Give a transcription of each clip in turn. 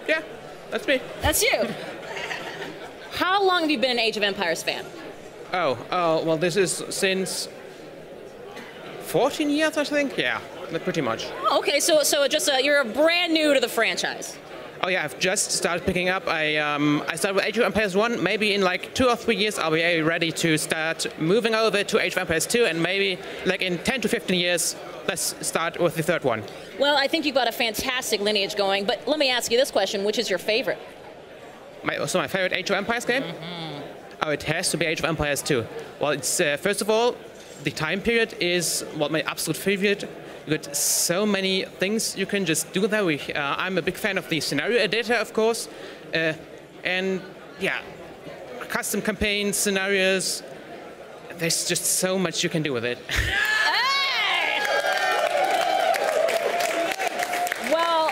Yeah, that's me. That's you. How long have you been an Age of Empires fan? Well, this is since 14 years, I think. Yeah, pretty much. Oh, okay, so just you're brand new to the franchise. Oh yeah, I've just started picking up. I started with Age of Empires 1. Maybe in like 2 or 3 years I'll be ready to start moving over to Age of Empires 2, and maybe like in 10 to 15 years, let's start with the third one. Well, I think you've got a fantastic lineage going, but let me ask you this question, which is your favorite? My favorite Age of Empires game? Oh, it has to be Age of Empires 2. Well, it's first of all, the time period is my absolute favorite. You got so many things you can just do there. I'm a big fan of the scenario editor, of course, and yeah, custom campaigns, scenarios. There's just so much you can do with it. Hey! Well,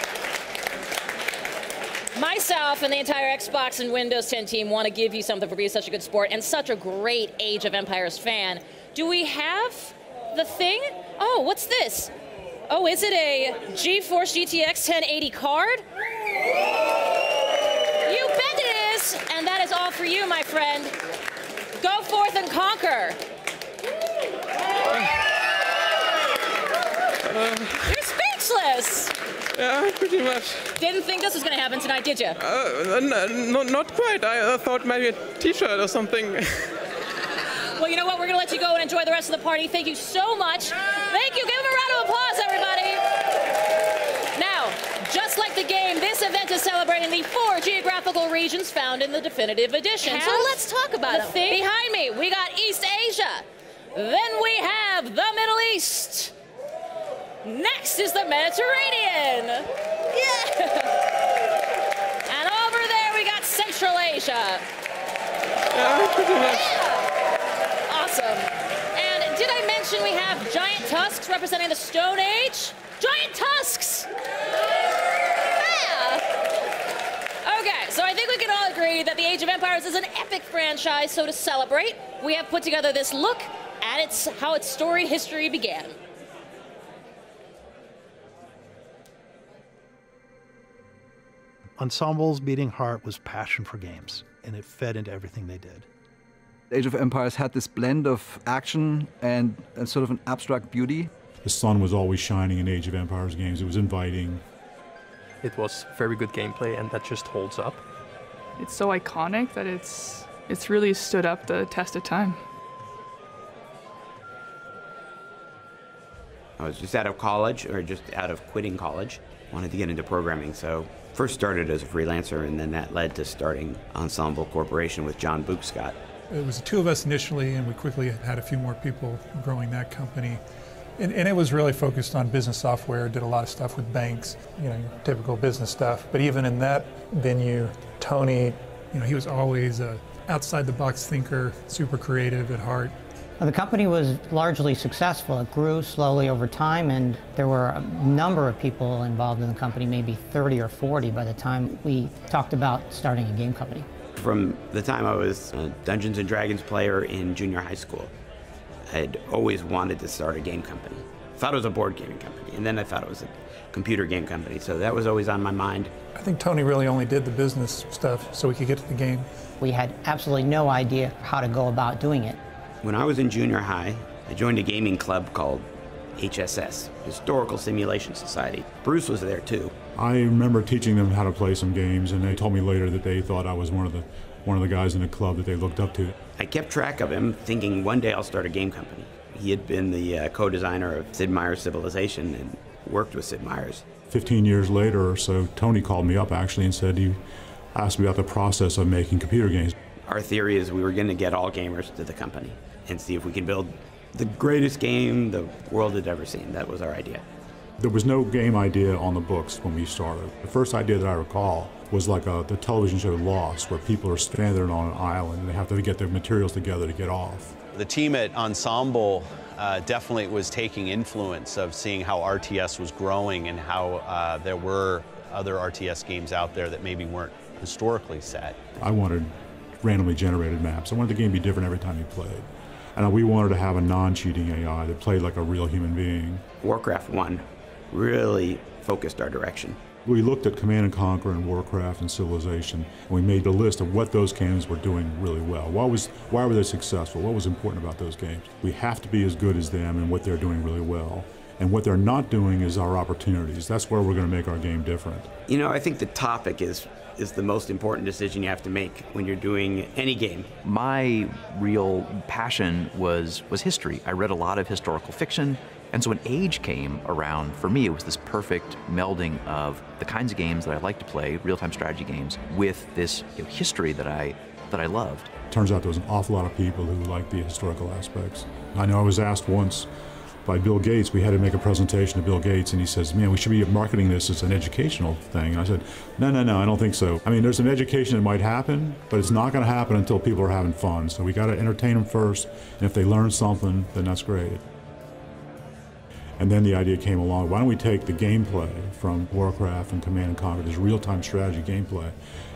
myself and the entire Xbox and Windows 10 team want to give you something for being such a good sport and such a great Age of Empires fan. Do we have the thing? Oh, what's this? Oh, is it a GeForce GTX 1080 card? You bet it is! And that is all for you, my friend. Go forth and conquer. You're speechless! Yeah, pretty much. Didn't think this was going to happen tonight, did you? No, not quite. I thought maybe a t-shirt or something. Well, you know what? We're going to let you go and enjoy the rest of the party. Thank you so much. Thank you. Give him a round of applause, everybody. Now, just like the game, this event is celebrating the 4 geographical regions found in the definitive edition. So let's talk about it. Behind me, we got East Asia. Then we have the Middle East. Next is the Mediterranean. Yeah. And over there, we got Central Asia. Yeah, pretty much. Yeah. Awesome. And did I mention we have giant tusks representing the Stone Age? Giant tusks! Yeah. Okay, so I think we can all agree that the Age of Empires is an epic franchise, so to celebrate, we have put together this look at how its storied history began. Ensemble's beating heart was passion for games, and it fed into everything they did. Age of Empires had this blend of action and sort of an abstract beauty. The sun was always shining in Age of Empires games. It was inviting. It was very good gameplay, and that just holds up. It's so iconic that it's really stood up the test of time. I was just out of college, or just out of quitting college. Wanted to get into programming, so first started as a freelancer, and then that led to starting Ensemble Corporation with John Bookscott. It was the two of us initially, and we quickly had a few more people growing that company. And it was really focused on business software, did a lot of stuff with banks, your typical business stuff. But even in that venue, Tony, he was always an outside-the-box thinker, super creative at heart. The company was largely successful. It grew slowly over time, and there were a number of people involved in the company, maybe 30 or 40 by the time we talked about starting a game company. From the time I was a Dungeons & Dragons player in junior high school, I'd always wanted to start a game company. I thought it was a board gaming company, and then I thought it was a computer game company, so that was always on my mind. I think Tony really only did the business stuff so we could get to the game. We had absolutely no idea how to go about doing it. When I was in junior high, I joined a gaming club called HSS, Historical Simulation Society. Bruce was there too. I remember teaching them how to play some games, and they told me later that they thought I was one of the guys in the club that they looked up to. I kept track of him, thinking one day I'll start a game company. He had been the co-designer of Sid Meier's Civilization and worked with Sid Meier's. 15 years later or so, Tony called me up actually and said he asked me about the process of making computer games. Our theory is we were going to get all gamers to the company and see if we could build the greatest game the world had ever seen. That was our idea. There was no game idea on the books when we started. The first idea that I recall was like the television show Lost, where people are stranded on an island and they have to get their materials together to get off. The team at Ensemble definitely was taking influence of seeing how RTS was growing and how there were other RTS games out there that maybe weren't historically set. I wanted randomly generated maps. I wanted the game to be different every time you played. And we wanted to have a non-cheating AI that played like a real human being. Warcraft 1 really focused our direction. We looked at Command & Conquer and Warcraft and Civilization, and we made a list of what those games were doing really well. Why were they successful? What was important about those games? We have to be as good as them in what they're doing really well. And what they're not doing is our opportunities. That's where we're going to make our game different. You know, I think the topic is the most important decision you have to make when you're doing any game. My real passion was history. I read a lot of historical fiction. And so when Age came around, for me, it was this perfect melding of the kinds of games that I like to play, real-time strategy games, with this history that I loved. Turns out there was an awful lot of people who liked the historical aspects. I know I was asked once by Bill Gates, we had to make a presentation to Bill Gates, and he says, man, we should be marketing this as an educational thing. And I said, no, I don't think so. I mean, there's an education that might happen, but it's not going to happen until people are having fun. So we got to entertain them first, and if they learn something, then that's great. And then the idea came along, why don't we take the gameplay from Warcraft and Command & Conquer, this real-time strategy gameplay,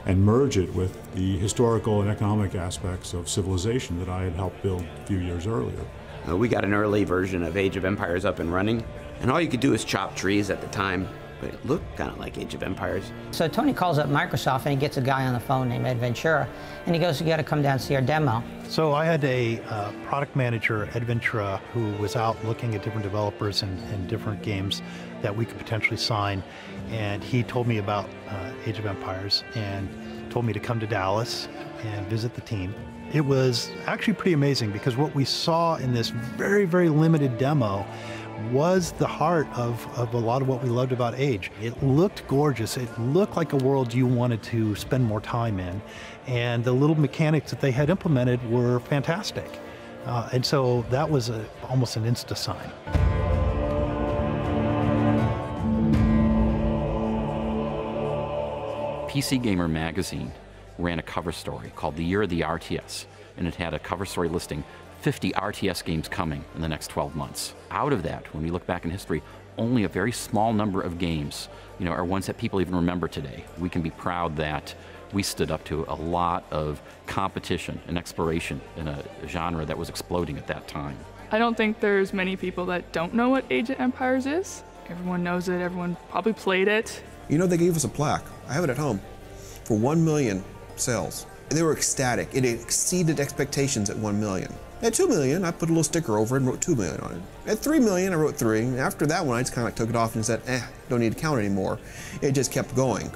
and merge it with the historical and economic aspects of Civilization that I had helped build a few years earlier. We got an early version of Age of Empires up and running, and all you could do is chop trees at the time, but it looked kind of like Age of Empires. So Tony calls up Microsoft and he gets a guy on the phone named Ed Ventura, and he goes, you got to come down and see our demo. So I had a product manager, Ed Ventura, who was out looking at different developers and different games that we could potentially sign, and he told me about Age of Empires and told me to come to Dallas and visit the team. It was actually pretty amazing because what we saw in this very, very limited demo was the heart of a lot of what we loved about Age. It looked gorgeous. It looked like a world you wanted to spend more time in. And the little mechanics that they had implemented were fantastic. And so that was almost an insta sign. PC Gamer magazine ran a cover story called The Year of the RTS, and it had a cover story listing 50 RTS games coming in the next 12 months. Out of that, when we look back in history, only a very small number of games, are ones that people even remember today. We can be proud that we stood up to a lot of competition and exploration in a genre that was exploding at that time. I don't think there's many people that don't know what Age of Empires is. Everyone knows it, everyone probably played it. You know, they gave us a plaque. I have it at home for 1 million sales. And they were ecstatic. It exceeded expectations at 1 million. At 2 million, I put a little sticker over it and wrote 2 million on it. At 3 million, I wrote 3. And after that one, I just kind of took it off and said, don't need to count anymore. It just kept going.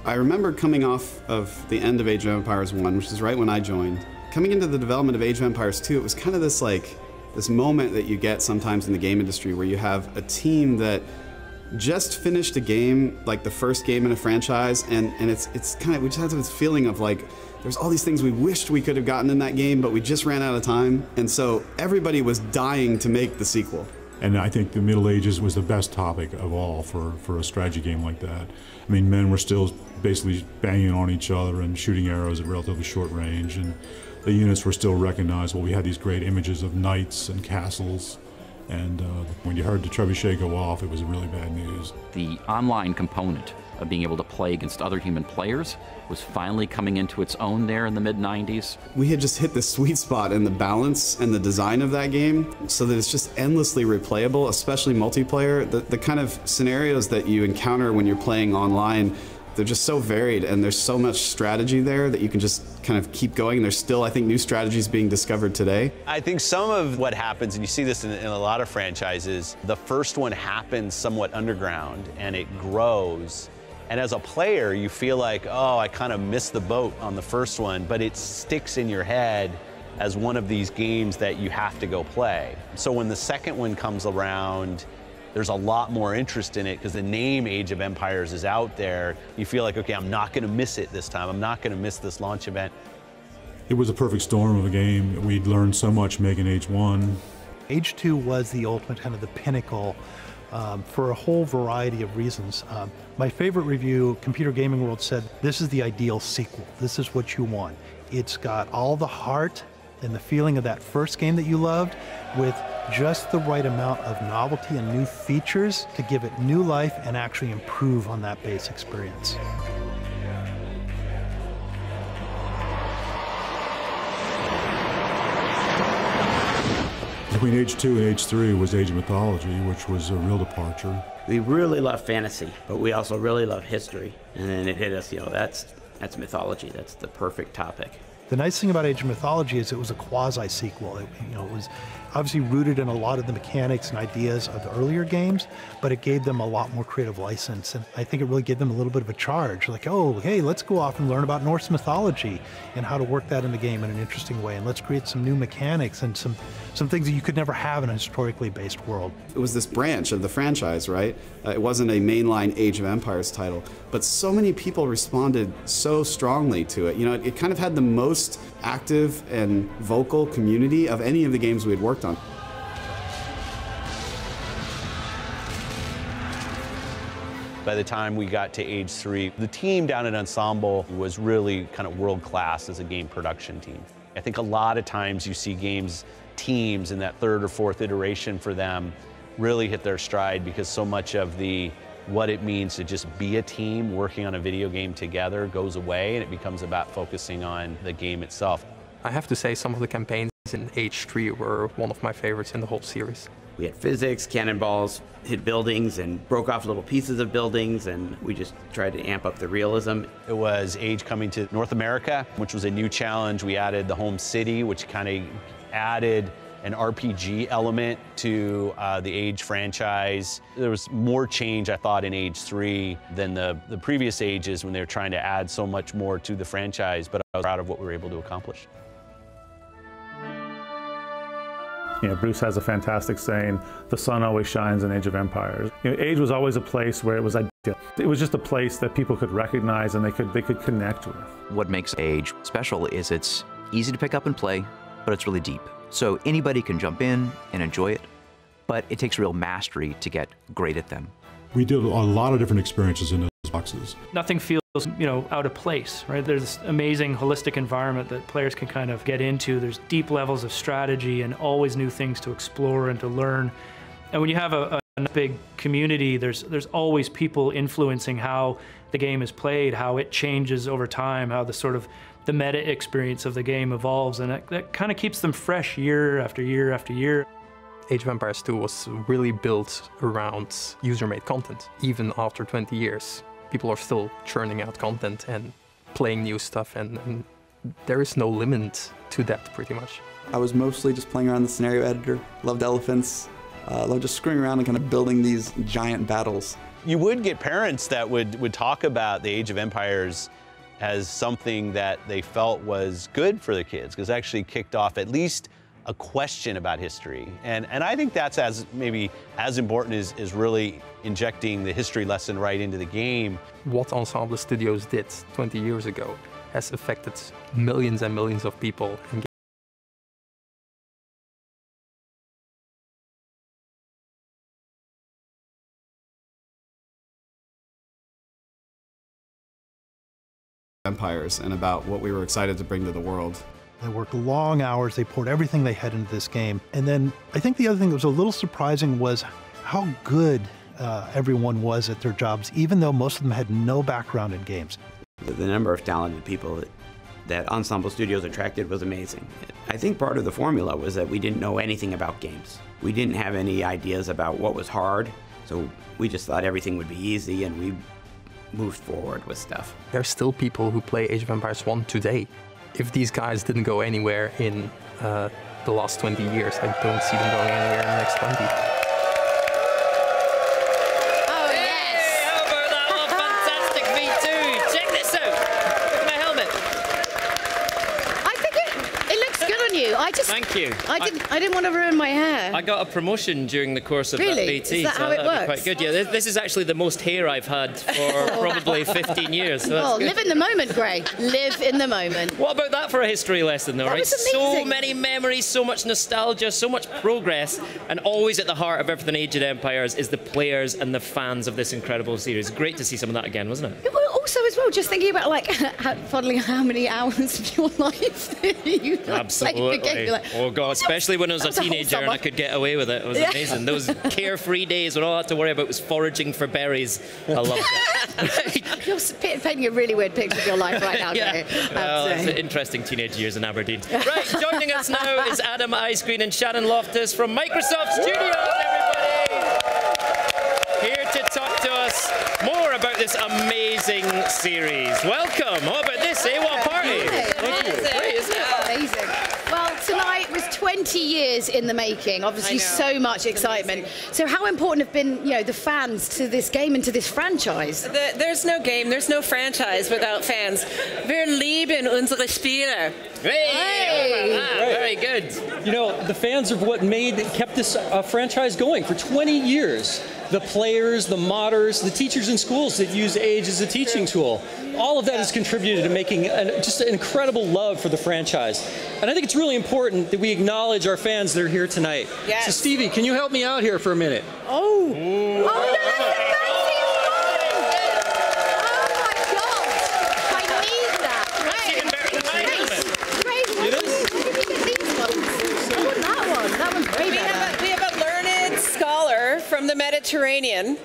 I remember coming off of the end of Age of Empires 1, which is right when I joined. Coming into the development of Age of Empires 2, it was kind of this moment that you get sometimes in the game industry where you have a team that just finished a game, like the first game in a franchise, and it's kind of, we just have this feeling of like, there's all these things we wished we could have gotten in that game, but we just ran out of time. And so everybody was dying to make the sequel. And I think the Middle Ages was the best topic of all for a strategy game like that. I mean, men were still basically banging on each other and shooting arrows at relatively short range, and the units were still recognizable. We had these great images of knights and castles. And when you heard the trebuchet go off, it was really bad news. The online component of being able to play against other human players was finally coming into its own there in the mid-90s. We had just hit the sweet spot in the balance and the design of that game so that it's just endlessly replayable, especially multiplayer. The kind of scenarios that you encounter when you're playing online, they're just so varied, and there's so much strategy there that you can just kind of keep going. And there's still, I think, new strategies being discovered today. I think some of what happens, and you see this in a lot of franchises, the first one happens somewhat underground and it grows. And as a player, you feel like, oh, I kind of missed the boat on the first one, but it sticks in your head as one of these games that you have to go play. So when the second one comes around, there's a lot more interest in it because the name Age of Empires is out there. You feel like, okay, I'm not going to miss it this time. I'm not going to miss this launch event. It was a perfect storm of a game. We'd learned so much making Age 1. Age 2 was the ultimate, kind of the pinnacle for a whole variety of reasons. My favorite review, Computer Gaming World, said, this is the ideal sequel. This is what you want. It's got all the heart and the feeling of that first game that you loved with just the right amount of novelty and new features to give it new life and actually improve on that base experience. Between Age 2 and Age 3 was Age of Mythology, which was a real departure. We really love fantasy, but we also really love history. And then it hit us, you know, that's mythology. That's the perfect topic. The nice thing about Age of Mythology is it was a quasi-sequel. It was obviously rooted in a lot of the mechanics and ideas of the earlier games, but it gave them a lot more creative license. And I think it really gave them a little bit of a charge. Like, oh, hey, let's go off and learn about Norse mythology and how to work that in the game in an interesting way. And let's create some new mechanics and some things that you could never have in a historically based world. It was this branch of the franchise, right? It wasn't a mainline Age of Empires title, but so many people responded so strongly to it. You know, it kind of had the most active and vocal community of any of the games we had worked on. By the time we got to Age 3, the team down at Ensemble was really kind of world-class as a game production team. I think a lot of times you see games teams in that third or fourth iteration for them really hit their stride because so much of what it means to just be a team working on a video game together goes away and it becomes about focusing on the game itself. I have to say some of the campaigns in Age 3 were one of my favorites in the whole series. We had physics, cannonballs, hit buildings and broke off little pieces of buildings, and we just tried to amp up the realism. It was Age coming to North America, which was a new challenge. We added the home city, which kind of added an RPG element to the Age franchise. There was more change, I thought, in Age 3 than the previous Ages when they were trying to add so much more to the franchise, but I was proud of what we were able to accomplish. You know, Bruce has a fantastic saying, the sun always shines in Age of Empires. You know, Age was always a place where it was ideal. It was just a place that people could recognize and they could connect with. What makes Age special is it's easy to pick up and play, but it's really deep. So anybody can jump in and enjoy it, but it takes real mastery to get great at them. We did a lot of different experiences in those boxes. Nothing feels, out of place, right? There's this amazing holistic environment that players can kind of get into. There's deep levels of strategy and always new things to explore and to learn. And when you have a big community, there's always people influencing how the game is played, how it changes over time, how the meta experience of the game evolves, and that kind of keeps them fresh year after year after year. Age of Empires 2 was really built around user-made content. Even after 20 years, people are still churning out content and playing new stuff, and there is no limit to that, pretty much. I was mostly just playing around the scenario editor, loved elephants, loved just screwing around and kind of building these giant battles. You would get parents that would talk about the Age of Empires as something that they felt was good for the kids, because it actually kicked off at least a question about history. And I think that's maybe as important as really injecting the history lesson right into the game. What Ensemble Studios did 20 years ago has affected millions and millions of people. Empires and about what we were excited to bring to the world. They worked long hours, they poured everything they had into this game. And then I think the other thing that was a little surprising was how good everyone was at their jobs, even though most of them had no background in games. The number of talented people that Ensemble Studios attracted was amazing. I think part of the formula was that we didn't know anything about games. We didn't have any ideas about what was hard, so we just thought everything would be easy, and we moved forward with stuff. There are still people who play Age of Empires 1 today. If these guys didn't go anywhere in the last 20 years, I don't see them going anywhere in the next 20. Oh, yes! Hey, how about that one? Fantastic V2! Check this out! Look at my helmet. I think it looks good on you. Thank you. I didn't want to ruin my hair. I got a promotion during the course of that VT. Is that how it works? Quite good. Yeah, this is actually the most hair I've had for probably 15 years. So well, live in the moment, Gray. Live in the moment. What about that for a history lesson, though, That right? was amazing. So many memories, so much nostalgia, so much progress, and always at the heart of everything Age of Empires is the players and the fans of this incredible series. Great to see some of that again, wasn't it? Well, also as well, just thinking about like how many hours of your life you Absolutely. played the game. You're like, oh God, especially when I was a That was a whole teenager and summer. I could get away with it. It was amazing. Those carefree days when all I had to worry about was foraging for berries. I loved it. You're painting a really weird picture of your life right now, Yeah. Gary. Well, it's interesting teenage years in Aberdeen. Right, joining us now is Adam Icegreen and Shannon Loftus from Microsoft Studios, everybody! Here to talk to us more about this amazing series. Welcome! How about this, eh? What a party! Thank you. Great, isn't it? Amazing. Well, tonight was 20 years in the making. Obviously, so much excitement. So, how important have been, the fans to this game and to this franchise? There's no game, there's no franchise without fans. Wir lieben unsere Spieler. Hey! Very good. You know, the fans are what kept this franchise going for 20 years. The players, the modders, the teachers in schools that use Age as a teaching tool. All of that has contributed to making just an incredible love for the franchise. And I think it's really important that we acknowledge our fans that are here tonight. Yes. So Stevie, can you help me out here for a minute? Oh! Ooh. Oh, no, that's the fancy one! Oh my God! I need that! Great! Where did you get these ones? I want that one. That one's way better. We have a learned scholar from the Mediterranean.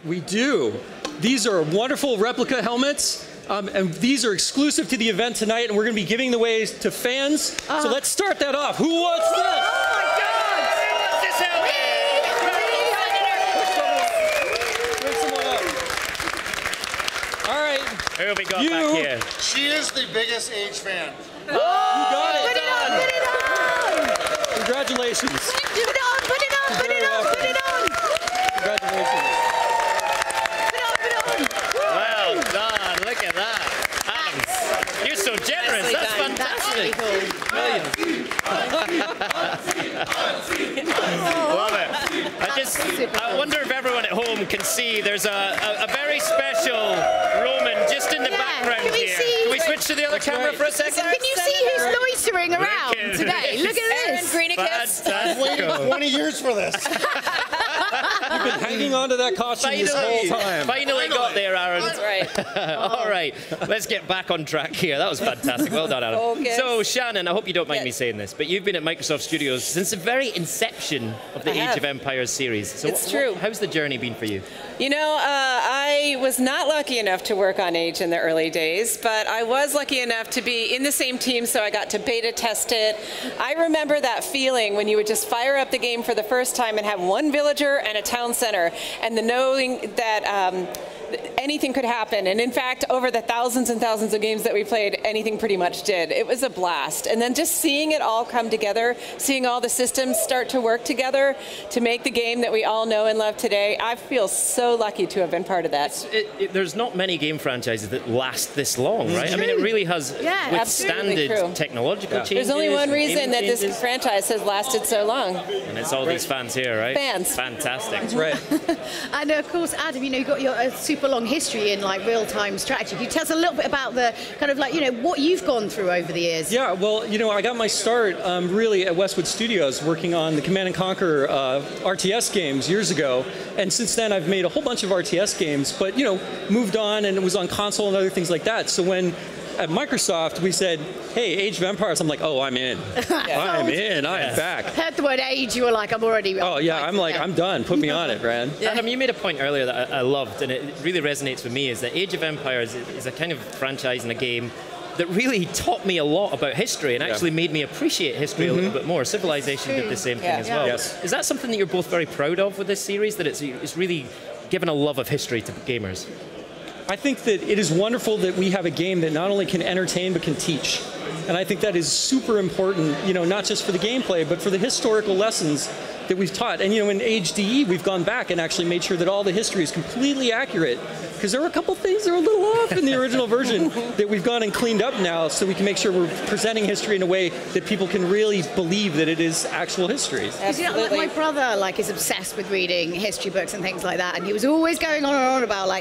We do. These are wonderful replica helmets, and these are exclusive to the event tonight, and we're going to be giving them away to fans. So let's start that off. Who wants this? Oh my God! This Bring someone up. All right. Who have we got back here? She is the biggest Age fan. You got it. Put it on! Put it on! Congratulations. Put it on! Put it on! Put it on! Put it on! Congratulations. Well done. Look at that. Adams, you're so generous. That's fantastic. Love it. I wonder if everyone at home can see there's a very special Roman just in the background Can we here. see- Can we switch to the other camera for a second? Can you see who's loitering around today? Look at this! I've waited 20 years for this. You've been hanging on to that costume this whole time. Finally got there, Aaron. That's right. All right, let's get back on track here. That was fantastic. Well done, Adam. Focus. So, Shannon, I hope you don't mind me saying this, but you've been at Microsoft Studios since the very inception of the I Age have. of Empires series. So It's true. How's the journey been for you? You know, I was not lucky enough to work on Age in the early days, but I was lucky enough to be in the same team, so I got to beta test it. I remember that feeling when you would just fire up the game for the first time and have one villager and a town center, and the knowing that anything could happen. And in fact, over the thousands and thousands of games that we played, anything pretty much did. It was a blast. And then just seeing it all come together, seeing all the systems start to work together to make the game that we all know and love today, I feel so lucky to have been part of that. There's not many game franchises that last this long, right? I mean, it really has absolutely withstanded true. technological changes. There's only one and reason gaming that changes. this franchise has lasted so long. And it's all these fans here, right? Fans. Fantastic. That's right. And of course, Adam, you've got your super long history in like real-time strategy. Can you tell us a little bit about the kind of like, what you've gone through over the years? Yeah, well, I got my start really at Westwood Studios working on the Command & Conquer RTS games years ago. And since then, I've made a whole bunch of RTS games, but, moved on and it was on console and other things like that. So when at Microsoft, we said, hey, Age of Empires, I'm like, oh, I'm in. I'm in. I'm back. Heard the word Age, you were like, I'm already... Oh, yeah, I'm like, I'm done. Put me on it, man. Adam, you made a point earlier that I loved, and it really resonates with me, is that Age of Empires is a kind of franchise and a game that really taught me a lot about history and actually made me appreciate history a little bit more. Civilization did the same thing as well. Yes. Is that something that you're both very proud of with this series, that it's really given a love of history to gamers? I think that it is wonderful that we have a game that not only can entertain but can teach. And I think that is super important, not just for the gameplay, but for the historical lessons that we've taught. And in Age DE, we've gone back and actually made sure that all the history is completely accurate. Because there were a couple things that are a little off in the original version that we've gone and cleaned up now, so we can make sure we're presenting history in a way that people can really believe that it is actual history. Because my brother is obsessed with reading history books and things like that, and he was always going on and on about I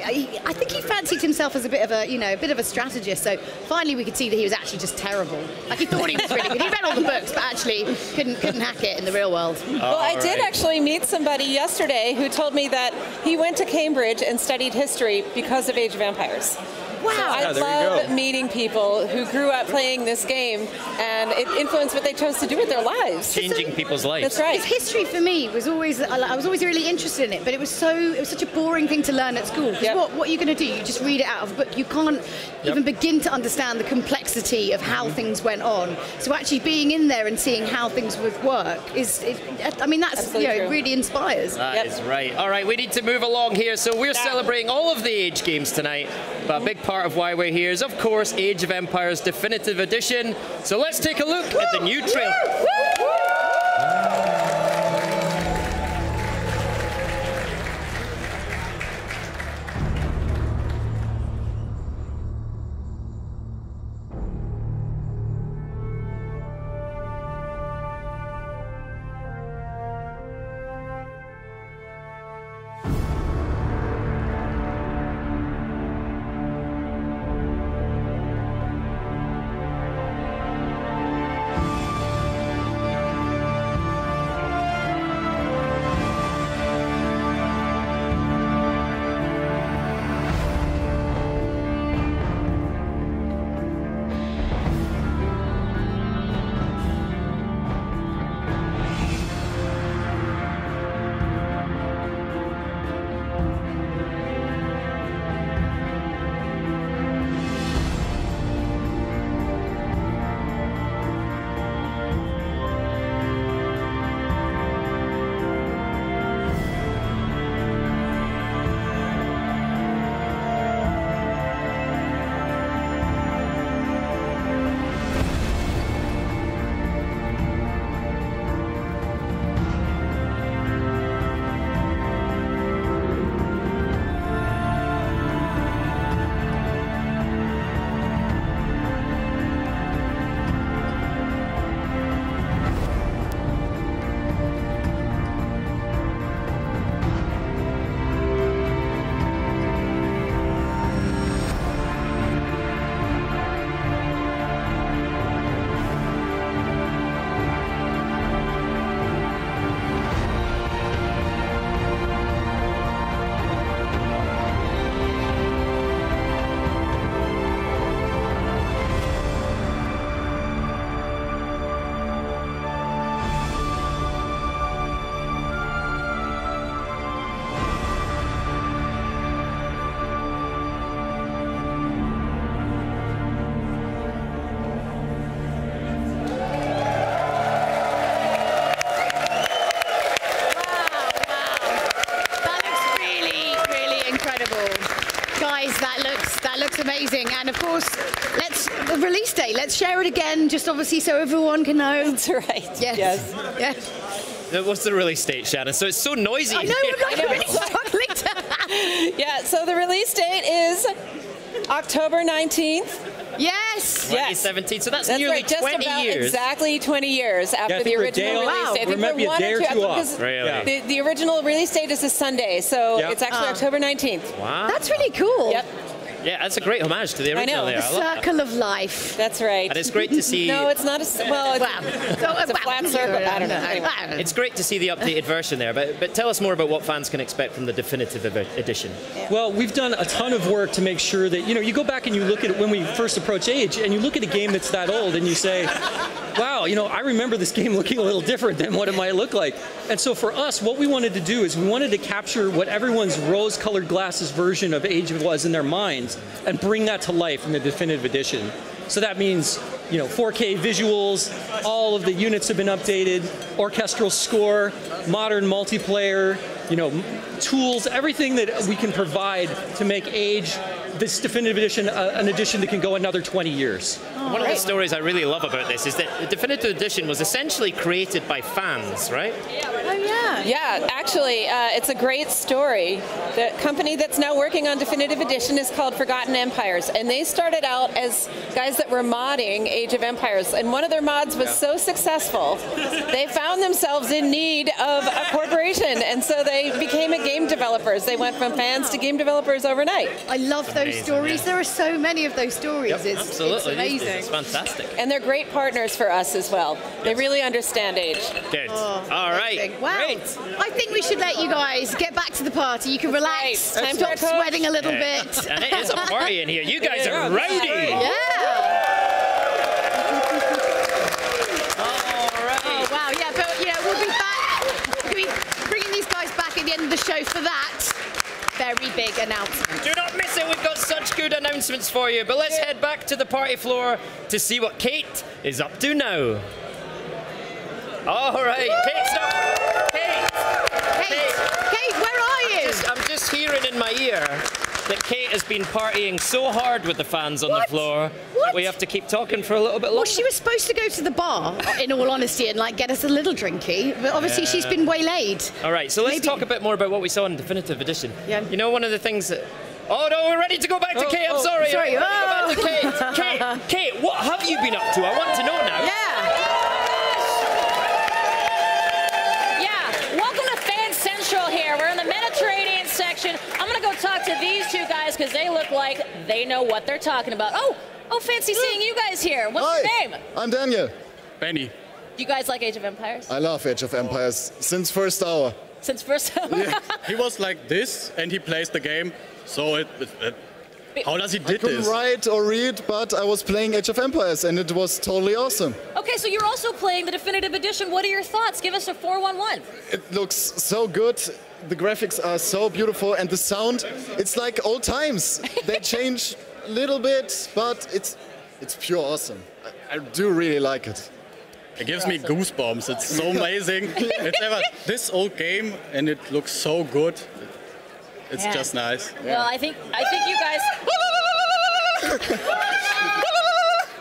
think he fancied himself as a bit of a strategist. So finally we could see that he was actually just terrible. He thought he was really good. He read all the books, but actually couldn't hack it in the real world. Well, I I did actually meet somebody yesterday who told me that he went to Cambridge and studied history because of Age of Empires. Wow. So I love meeting people who grew up playing this game, and it influenced what they chose to do with their lives. Changing people's lives. That's right. Because history for me was always, I was always really interested in it, but it was such a boring thing to learn at school. Because what are you going to do? You just read it out of a book. You can't even begin to understand the complexity of how things went on. So actually being in there and seeing how things would work that's it really inspires. That is right. All right, we need to move along here. So we're celebrating all of the Age games tonight, but a big part of why we're here is, of course, Age of Empires Definitive Edition. So let's take a look at the new trailer. That looks amazing. And of course, the release date, let's share it again, just obviously so everyone can know. That's right. Yes. What's the release date, Shannon? So it's so noisy. I know, we're really struggling to... Yeah, so the release date is October 19th. Yes. 2017. So that's That's nearly right, just 20 about years. Exactly 20 years after the original release date. I think we're 1 or 2 because the original release date is a Sunday, so it's actually October 19th. Wow. That's really cool. Yep. Yeah, that's a great homage to the original. I know. There. The circle of life. That's right. And it's great to see. No, it's not a. Well, it's a flat circle. I don't know. Anyway. It's great to see the updated version there, but tell us more about what fans can expect from the definitive edition. Well, we've done a ton of work to make sure that, you go back and you look at it when we first approach Age, and you look at a game that's that old, and you say, wow, I remember this game looking a little different than what it might look like. And so for us, what we wanted to do is we wanted to capture what everyone's rose-colored glasses version of Age was in their minds and bring that to life in the definitive edition. So that means, 4K visuals, all of the units have been updated, orchestral score, modern multiplayer, tools, everything that we can provide to make Age, this definitive edition, an edition that can go another 20 years. One of the stories I really love about this is that the definitive edition was essentially created by fans, right? Oh yeah. Yeah, actually, it's a great story. The company that's now working on Definitive Edition is called Forgotten Empires, and they started out as guys that were modding Age of Empires, and one of their mods was so successful, they found themselves in need of a corporation, and so they became game developers. They went from fans to game developers overnight. I love those stories. There are so many of those stories. It's Absolutely. amazing. It's fantastic. And they're great partners for us as well. They really understand Age. Good. Oh, All right. Wow. Great. I think we should let you guys get back to the party. You can relax, Time stop to sweating a little bit. And it is a party in here. You guys are rowdy. Yeah. All right. Oh, wow. Yeah, but we'll be back. We'll be bringing these guys back at the end of the show for that very big announcement. Do not miss it. We've got such good announcements for you. But let's head back to the party floor to see what Kate is up to now. All right, Kate, stop. Kate, where are you? I'm just hearing in my ear that Kate has been partying so hard with the fans on the floor that we have to keep talking for a little bit longer. Well, she was supposed to go to the bar, in all honesty, and get us a little drinky, but obviously she's been waylaid. All right, so let's talk a bit more about what we saw in Definitive Edition. Yeah. You know, one of the things that... Oh, no, we're ready to go back to Kate. I'm sorry. Sorry. Go back to Kate. Kate, what have you been up to? I want to know now. Yeah. We're in the Mediterranean section. I'm going to go talk to these two guys because they look like they know what they're talking about. Oh, fancy seeing you guys here. What's your name? I'm Daniel. Benny. You guys like Age of Empires? I love Age of Empires since first hour. Since first hour? Yeah. He was like this and he plays the game. So how does he do this? I couldn't write or read, but I was playing Age of Empires and it was totally awesome. Okay, so you're also playing the Definitive Edition. What are your thoughts? Give us a 411. It looks so good. The graphics are so beautiful and the sound, it's like old times. They change a little bit, but it's pure awesome. I do really like it. It gives me goosebumps. It's so amazing. It's ever this old game and it looks so good. It's just nice. Well, I think you guys...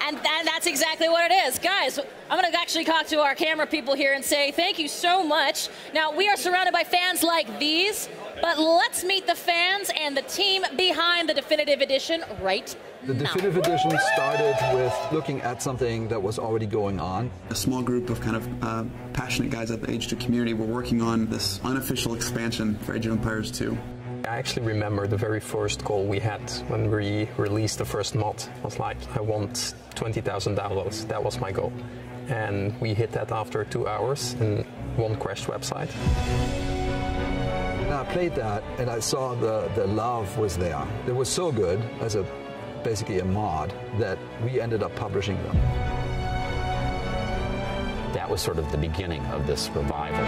And that's exactly what it is. Guys, I'm going to actually talk to our camera people here and say thank you so much. Now, we are surrounded by fans like these, but let's meet the fans and the team behind the Definitive Edition right now. The Definitive Edition started with looking at something that was already going on. A small group of kind of passionate guys at the Age 2 community were working on this unofficial expansion for Age of Empires 2. I actually remember the very first goal we had when we released the first mod. It was like, I want 20,000 downloads. That was my goal. And we hit that after 2 hours in one crashed website. And I played that and I saw the love was there. It was so good as basically a mod that we ended up publishing them. That was sort of the beginning of this revival.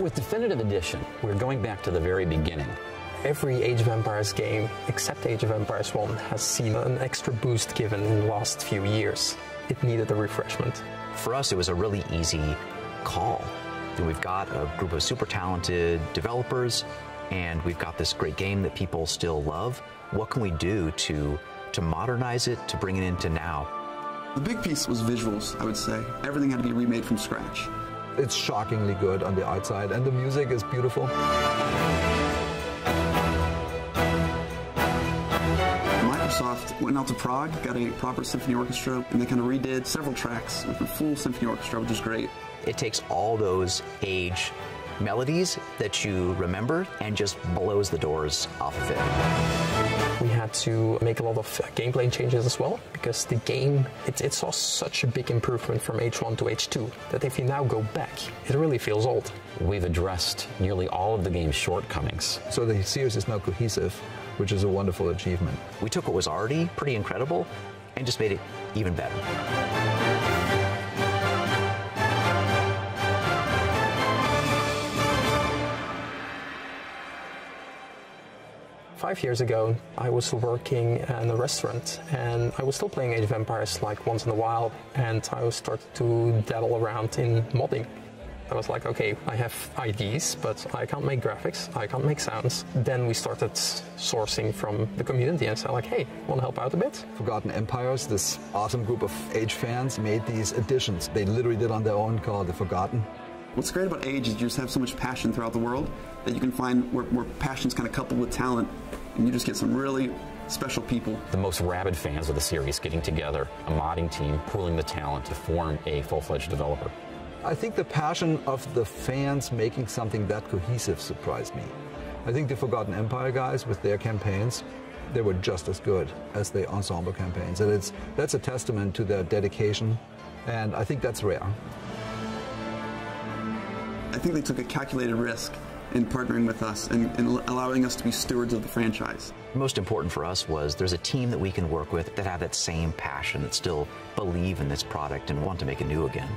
With Definitive Edition, we're going back to the very beginning. Every Age of Empires game, except Age of Empires 1, has seen an extra boost given in the last few years. It needed a refreshment. For us, it was a really easy call. We've got a group of super talented developers, and we've got this great game that people still love. What can we do to modernize it, to bring it into now? The big piece was visuals, I would say. Everything had to be remade from scratch. It's shockingly good on the outside, and the music is beautiful. Microsoft went out to Prague, got a proper symphony orchestra, and they kind of redid several tracks with a full symphony orchestra, which is great. It takes all those Age melodies that you remember and just blows the doors off of it. We had to make a lot of gameplay changes as well, because the game, it saw such a big improvement from H1 to H2 that if you now go back, it really feels old. We've addressed nearly all of the game's shortcomings. So the series is now cohesive, which is a wonderful achievement. We took what was already pretty incredible and just made it even better. 5 years ago, I was working in a restaurant and I was still playing Age of Empires like once in a while, and I started to dabble around in modding. I was like, okay, I have ideas, but I can't make graphics, I can't make sounds. Then we started sourcing from the community and said like, hey, want to help out a bit? Forgotten Empires, this awesome group of Age fans, made these editions. They literally did on their own, called The Forgotten. What's great about Age is you just have so much passion throughout the world that you can find where passion's kind of coupled with talent, and you just get some really special people. The most rabid fans of the series getting together, a modding team, pooling the talent to form a full-fledged developer. I think the passion of the fans making something that cohesive surprised me. I think the Forgotten Empire guys with their campaigns, they were just as good as the ensemble campaigns. And that's a testament to their dedication, and I think that's rare. I think they took a calculated risk in partnering with us and allowing us to be stewards of the franchise. Most important for us was there's a team that we can work with that have that same passion, that still believe in this product and want to make it new again.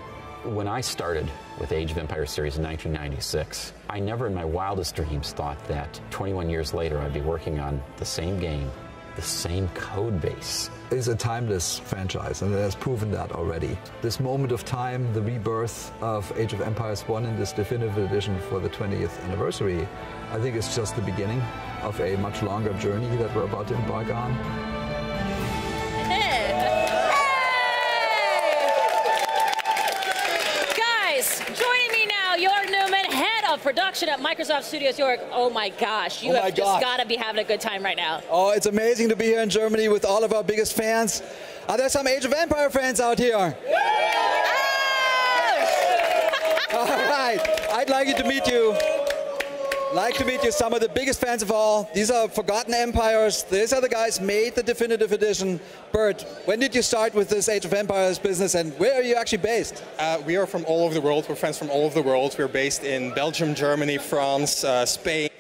When I started with Age of Empires series in 1996, I never in my wildest dreams thought that 21 years later I'd be working on the same game, the same code base. It's a timeless franchise, and it has proven that already. This moment of time, the rebirth of Age of Empires 1 in this definitive edition for the 20th anniversary, I think it's just the beginning of a much longer journey that we're about to embark on. Guys, joining me now, Jörg Newman, head of production at Microsoft Studios. Jörg, oh my gosh, you have just got to be having a good time right now. Oh, it's amazing to be here in Germany with all of our biggest fans. Are there some Age of Empire fans out here? All right, I'd like to meet you. Some of the biggest fans of all. These are Forgotten Empires. These are the guys made the definitive edition. Bert, when did you start with this Age of Empires business, and where are you actually based? We are from all over the world. We're friends from all over the world. We're based in Belgium, Germany, France, Spain.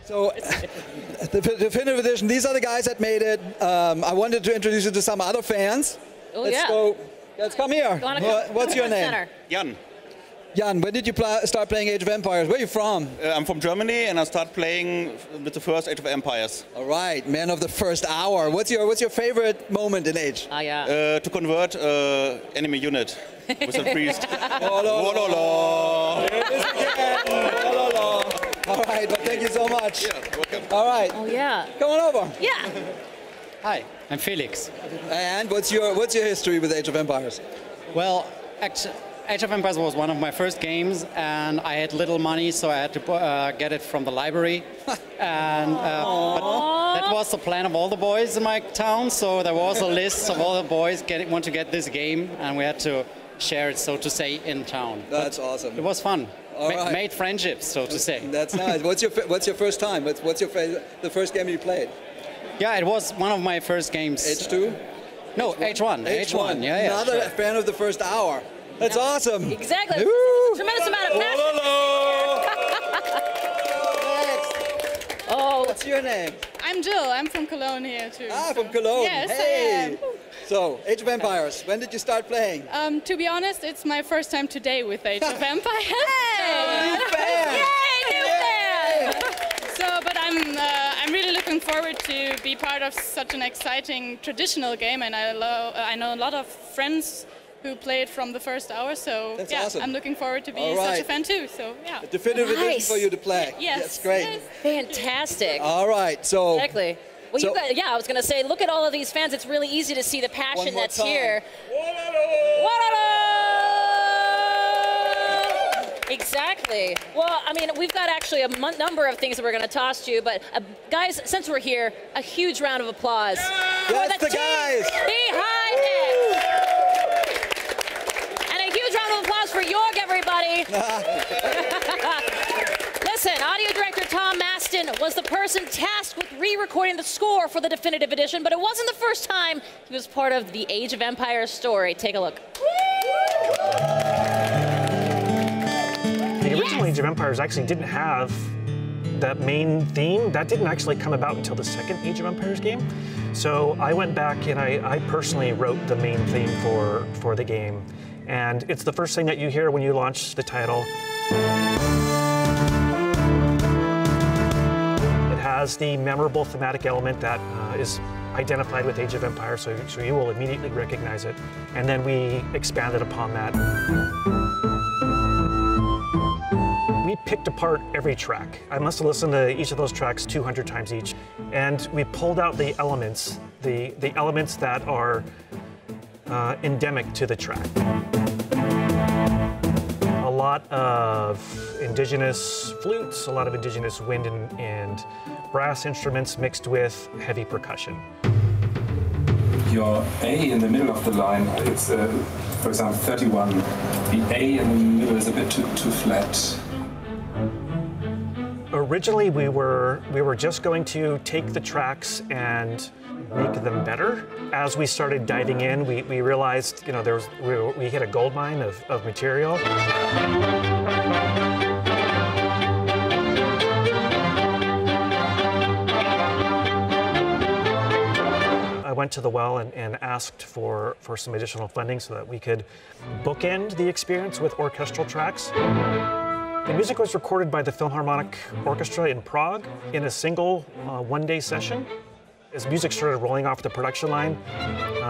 So, the definitive edition, these are the guys that made it. I wanted to introduce you to some other fans. Oh, Let's come here. What's your name? Jan. Jan, when did you start playing Age of Empires? Where are you from? I'm from Germany, and I started playing with the first Age of Empires. All right, man of the first hour. What's your favorite moment in Age? To convert enemy unit with a priest. Oh, Here it is again. All right, well, thank you so much. Yeah, welcome. All right. Oh, yeah. Come on over. Yeah. Hi, I'm Felix. And what's your history with Age of Empires? Well, Age of Empires was one of my first games, and I had little money, so I had to get it from the library. And but that was the plan of all the boys in my town, so there was a list of all the boys want to get this game, and we had to share it, so to say, in town. That's awesome. It was fun. Right. Made friendships, so to say. That's nice. What's your first time? What's the first game you played? Yeah, it was one of my first games. H2? No, H1. H1. Yeah. Another fan of the first hour. That's awesome. Exactly. Tremendous amount of passion. Oh, what's your name? I'm Jill. I'm from Cologne here too. Ah, from Cologne. Yes, hey. I am. So, Age of Empires. When did you start playing? To be honest, it's my first time today with Age of Empires. New fan! Yay, new fan! But I'm really looking forward to be part of such an exciting traditional game, and I know a lot of friends who played from the first hour, so That's yeah, awesome. I'm looking forward to be such a fan too. So yeah. A definitive edition for you to play. Yes. That's great. Yes. Fantastic. All right, so. Exactly. Well, you guys, I was going to say, look at all of these fans. It's really easy to see the passion that's here. Exactly. Well, I mean, we've got actually a number of things that we're going to toss to you, but guys, since we're here, a huge round of applause for the team guys behind it. And a huge round of applause for Jörg, everybody. Listen, audio director Tom Maston was the person tasked with re-recording the score for the definitive edition, but it wasn't the first time he was part of the Age of Empires story. Take a look. The original Age of Empires actually didn't have that main theme. That didn't actually come about until the second Age of Empires game. So I went back and I personally wrote the main theme for the game. And it's the first thing that you hear when you launch the title. It has has the memorable thematic element that is identified with Age of Empires, so you will immediately recognize it. And then we expanded upon that. We picked apart every track. I must have listened to each of those tracks 200 times each. And we pulled out the elements, the elements that are endemic to the track. A lot of indigenous flutes, a lot of indigenous wind and brass instruments mixed with heavy percussion. Your A in the middle of the line, it's, for example, 31. The A in the middle is a bit too flat. Originally, we were just going to take the tracks and make them better. As we started diving in, we realized, you know, we hit a gold mine of material. I went to the well and asked for some additional funding so that we could bookend the experience with orchestral tracks. The music was recorded by the Philharmonic Orchestra in Prague in a single one-day session. As music started rolling off the production line,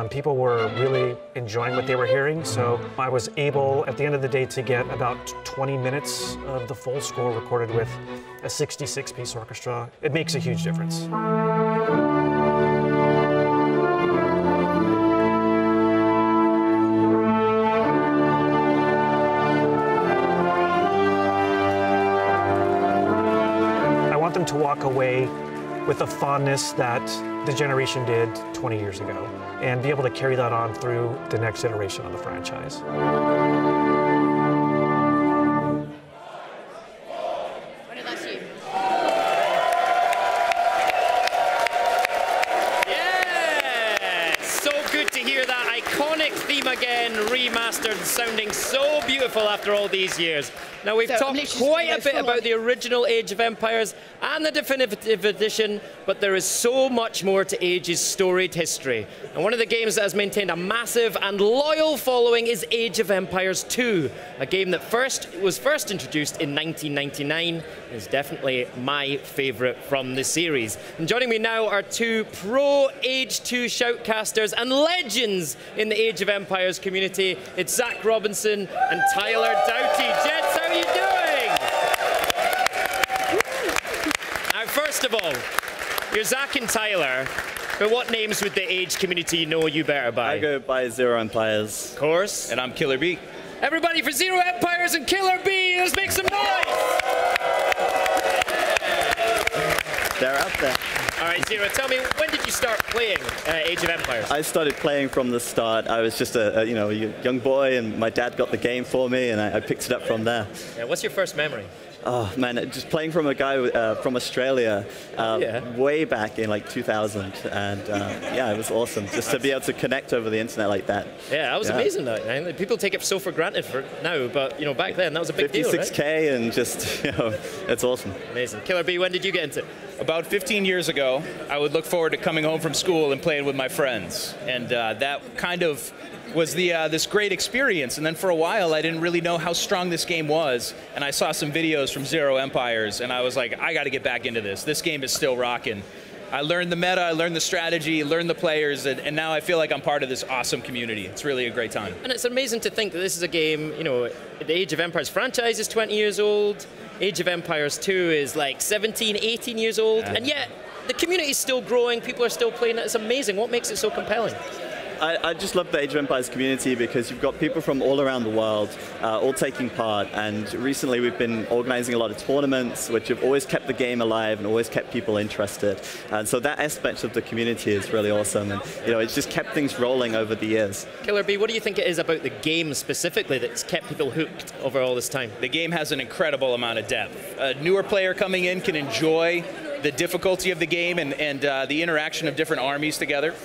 people were really enjoying what they were hearing, so I was able, at the end of the day, to get about 20 minutes of the full score recorded with a 66-piece orchestra. It makes a huge difference. Them to walk away with the fondness that the generation did 20 years ago and be able to carry that on through the next iteration of the franchise. Remastered, sounding so beautiful after all these years. Now, we've talked quite a bit about the original Age of Empires and the Definitive Edition, but there is so much more to Age's storied history. And one of the games that has maintained a massive and loyal following is Age of Empires 2, a game that was first introduced in 1999 and is definitely my favorite from the series. And joining me now are two pro Age 2 shoutcasters and legends in the Age of Empires community. It's Zach Robinson and Tyler Doughty. Jets, how are you doing? Now, first of all, you're Zach and Tyler, but what names would the Age community know you better by? I go by Zero Empires. Of course. And I'm Killer B. Everybody for Zero Empires and Killer B, let's make some noise! They're out there. All right, Zero, tell me, when did you start playing Age of Empires? I started playing from the start. I was just a young boy, and my dad got the game for me, and I picked it up from there. Yeah, what's your first memory? Oh man, just playing from a guy from Australia way back in like 2000, and yeah, it was awesome just to be able to connect over the internet like that. Yeah, that was amazing. That people take it so for granted now, but back then that was a big deal, right? 56K and just it's awesome. Amazing. Killer B, when did you get into it? About 15 years ago, I would look forward to coming home from school and playing with my friends, and that kind of was this great experience. And then for a while, I didn't really know how strong this game was, and I saw some videos from Zero Empires, and I was like, I got to get back into this. This game is still rocking. I learned the meta, I learned the strategy, learned the players, and now I feel like I'm part of this awesome community. It's really a great time. And it's amazing to think that this is a game, the Age of Empires franchise is 20 years old, Age of Empires 2 is like 17, 18 years old, and yet the community is still growing, people are still playing it. It's amazing. What makes it so compelling? I just love the Age of Empires community because you've got people from all around the world all taking part, and recently we've been organizing a lot of tournaments which have always kept the game alive and always kept people interested, and so that aspect of the community is really awesome, and it's just kept things rolling over the years. Killer B, what do you think it is about the game specifically that's kept people hooked over all this time? The game has an incredible amount of depth. A newer player coming in can enjoy the difficulty of the game and the interaction of different armies together.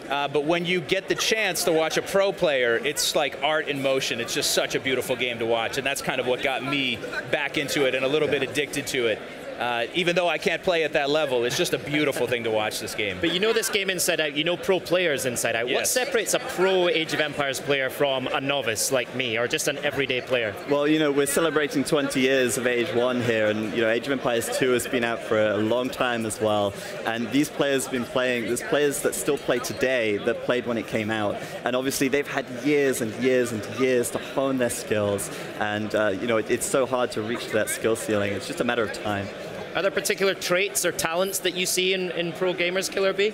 But when you get the chance to watch a pro player, it's like art in motion. It's just such a beautiful game to watch, and that's kind of what got me back into it and a little bit addicted to it. Even though I can't play at that level, it's just a beautiful thing to watch this game. But you know this game inside out, you know pro players inside out. Yes. What separates a pro Age of Empires player from a novice like me, or just an everyday player? Well, you know, we're celebrating 20 years of Age 1 here, and, you know, Age of Empires 2 has been out for a long time as well. And these players have been playing, there's players that still play today that played when it came out. And obviously they've had years and years and years to hone their skills. And, you know, it's so hard to reach that skill ceiling. It's just a matter of time. Are there particular traits or talents that you see in pro gamers, Killer B?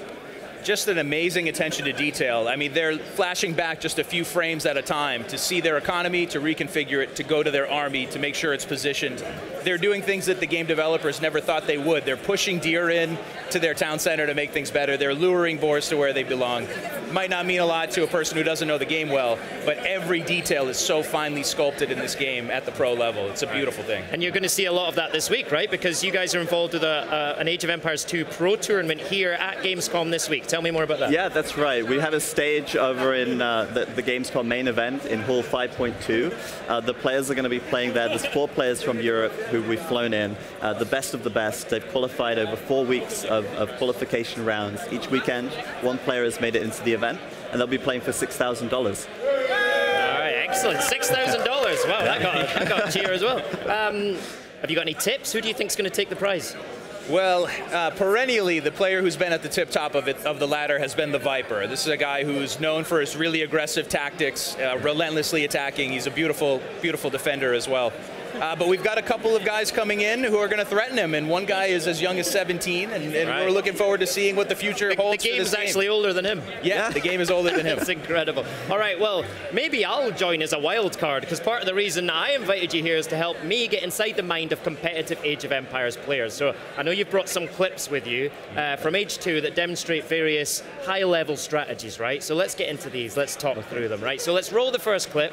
Just an amazing attention to detail. I mean, they're flashing back just a few frames at a time to see their economy, to reconfigure it, to go to their army, to make sure it's positioned. They're doing things that the game developers never thought they would. They're pushing deer in to their town center to make things better. They're luring boars to where they belong. Might not mean a lot to a person who doesn't know the game well, but every detail is so finely sculpted in this game at the pro level. It's a beautiful thing. And you're going to see a lot of that this week, right? Because you guys are involved with an Age of Empires 2 Pro tournament here at Gamescom this week. Tell me more about that. Yeah, that's right. We have a stage over in the Gamescom main event in Hall 5.2. The players are going to be playing there. There's 4 players from Europe who we've flown in, the best of the best. They've qualified over 4 weeks of qualification rounds. Each weekend, 1 player has made it into the event, and they'll be playing for $6,000. All right, excellent. $6,000. Wow, that got a cheer as well. Have you got any tips? Who do you think is going to take the prize? Well, perennially, the player who's been at the tip-top of the ladder has been the Viper. This is a guy who's known for his really aggressive tactics, relentlessly attacking. He's a beautiful, beautiful defender as well. But we've got a couple of guys coming in who are going to threaten him, and one guy is as young as 17, and we're looking forward to seeing what the future holds. The game's actually older than him. Yeah, the game is older than him. It's incredible. All right, well, maybe I'll join as a wild card, because part of the reason I invited you here is to help me get inside the mind of competitive Age of Empires players. So I know you've brought some clips with you from Age 2 that demonstrate various high-level strategies, right? So let's get into these. Let's talk through them, right? So let's roll the first clip.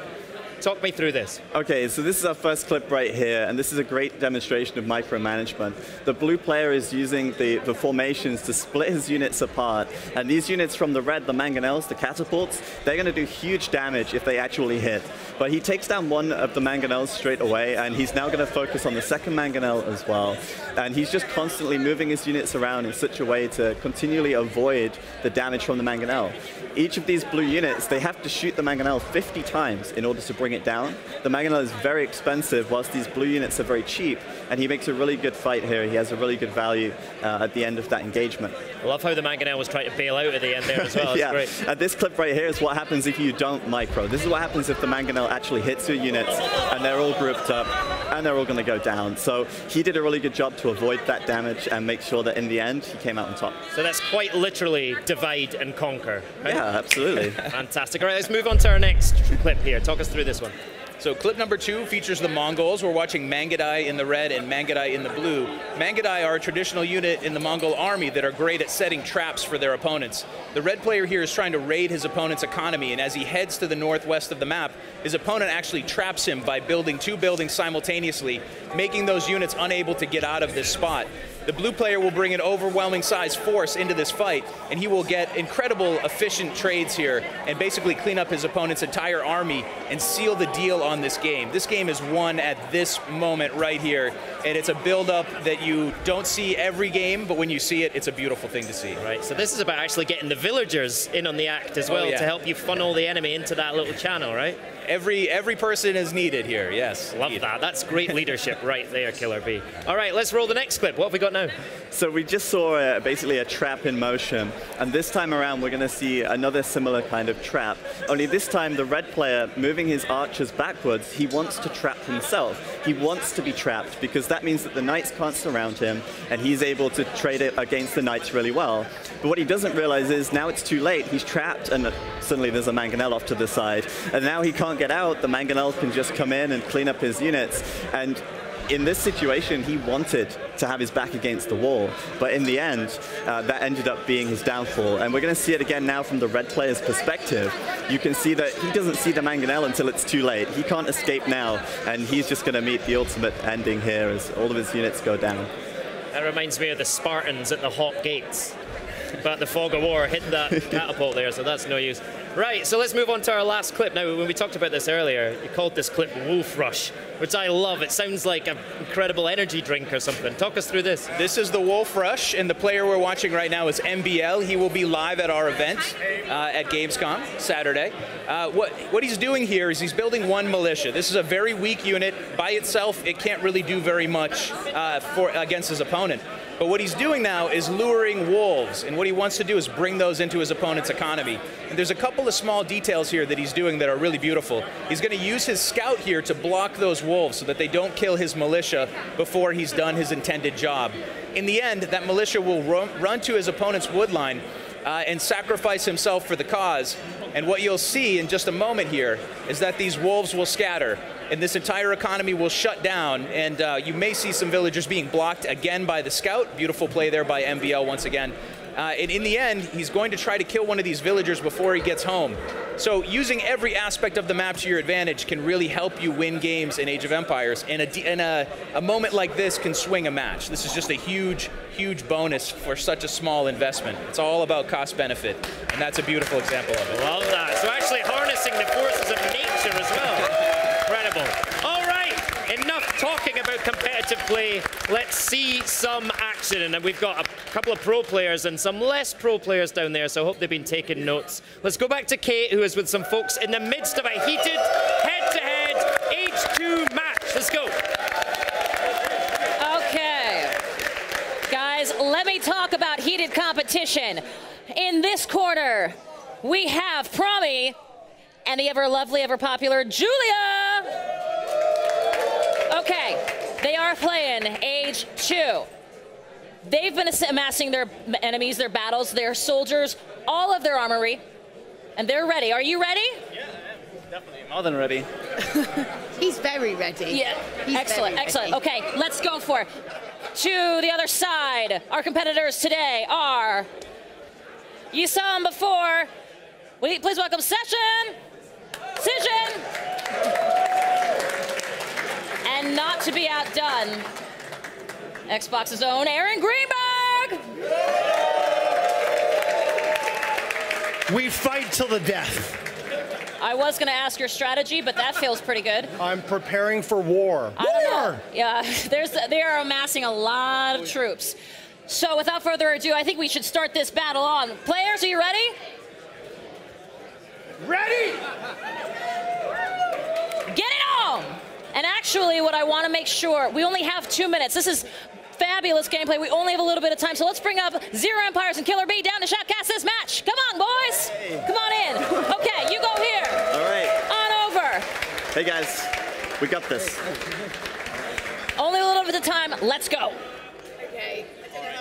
Talk me through this. Okay, so this is our first clip right here, and this is a great demonstration of micromanagement. The blue player is using the formations to split his units apart, and these units from the red, the mangonels, the catapults, they're going to do huge damage if they actually hit. But he takes down one of the mangonels straight away, and he's now going to focus on the second mangonel as well. And he's just constantly moving his units around in such a way to continually avoid the damage from the mangonel. Each of these blue units, they have to shoot the mangonel 50 times in order to bring it down. The mangonel is very expensive, whilst these blue units are very cheap, and he makes a really good fight here. He has a really good value at the end of that engagement. I love how the mangonel was trying to bail out at the end there as well. Yeah, that's great. This clip right here is what happens if you don't micro. This is what happens if the mangonel actually hits your units, and they're all grouped up, and they're all going to go down. So he did a really good job to avoid that damage and make sure that in the end, he came out on top. So that's quite literally divide and conquer. Right? Yeah, absolutely. Fantastic. All right, let's move on to our next clip here. Talk us through this one. So clip number 2 features the Mongols. We're watching Mangudai in the red and Mangudai in the blue. Mangudai are a traditional unit in the Mongol army that are great at setting traps for their opponents. The red player here is trying to raid his opponent's economy, and as he heads to the northwest of the map, his opponent actually traps him by building 2 buildings simultaneously, making those units unable to get out of this spot. The blue player will bring an overwhelming size force into this fight, and he will get incredible efficient trades here and basically clean up his opponent's entire army and seal the deal on this game. This game is won at this moment right here, and it's a build-up that you don't see every game, but when you see it, it's a beautiful thing to see. Right, so this is about actually getting the villagers in on the act as well to help you funnel the enemy into that little channel, right? Every person is needed here, yes. Love that. That's great leadership right there, Killer B. All right, let's roll the next clip. What have we got now? So we just saw basically a trap in motion, and this time around we're going to see another similar kind of trap. Only this time the red player, moving his archers backwards, he wants to trap himself. He wants to be trapped because that means that the knights can't surround him, and he's able to trade it against the knights really well. But what he doesn't realize is now it's too late. He's trapped, and suddenly there's a mangonel off to the side, and now he can't get out. The mangonel can just come in and clean up his units, and in this situation, he wanted to have his back against the wall, but in the end, that ended up being his downfall. And we're going to see it again now from the red player's perspective. You can see that he doesn't see the mangonel until it's too late. He can't escape now, and he's just going to meet the ultimate ending here as all of his units go down. That reminds me of the Spartans at the Hawk Gates. but the fog of war hit that catapult there, so that's no use. Right, so let's move on to our last clip. Now, when we talked about this earlier, you called this clip Wolf Rush, which I love. It sounds like an incredible energy drink or something. Talk us through this. This is the Wolf Rush, and the player we're watching right now is MBL. He will be live at our event at Gamescom Saturday. What he's doing here is he's building one militia. This is a very weak unit. By itself, it can't really do very much against his opponent. But what he's doing now is luring wolves, and what he wants to do is bring those into his opponent's economy. And there's a couple of small details here that he's doing that are really beautiful. He's going to use his scout here to block those wolves so that they don't kill his militia before he's done his intended job. In the end, that militia will run to his opponent's woodline and sacrifice himself for the cause. And what you'll see in just a moment here is that these wolves will scatter, and this entire economy will shut down, and you may see some villagers being blocked again by the scout. Beautiful play there by MBL once again. And in the end, he's going to try to kill one of these villagers before he gets home. So using every aspect of the map to your advantage can really help you win games in Age of Empires, and a moment like this can swing a match. This is just a huge, huge bonus for such a small investment. It's all about cost benefit, and that's a beautiful example of it. Love that. So actually harnessing the forces of nature as well. Incredible. All right, enough talking about competitive play. Let's see some action. And we've got a couple of pro players and some less pro players down there, so I hope they've been taking notes. Let's go back to Kate, who is with some folks in the midst of a heated head-to-head H2 match. Let's go. Okay. Guys, let me talk about heated competition. In this corner, we have Promi and the ever lovely, ever popular Julia. Okay, they are playing Age 2. They've been amassing their enemies, their battles, their soldiers, all of their armory, and they're ready. Are you ready? Yeah, definitely. More than ready. He's very ready. Yeah, He's excellent, very excellent. ready. Okay, let's go for it. To the other side, our competitors today are, you saw them before. Please welcome Session, Cision, and not to be outdone, Xbox's own Aaron Greenberg. We fight till the death. I was going to ask your strategy, but that feels pretty good. I'm preparing for war. I don't know. Yeah, they are amassing a lot of troops. So without further ado, I think we should start this battle on. Players, are you ready? Ready! Get it on! And actually, what I want to make sure, we only have 2 minutes. This is fabulous gameplay. We only have a little bit of time, so let's bring up Zero Empires and Killer B down to shoutcast this match. Come on, boys! Hey. Come on in. Okay, you go here. All right. On over. Hey, guys. We got this. Only a little bit of time. Let's go. Okay.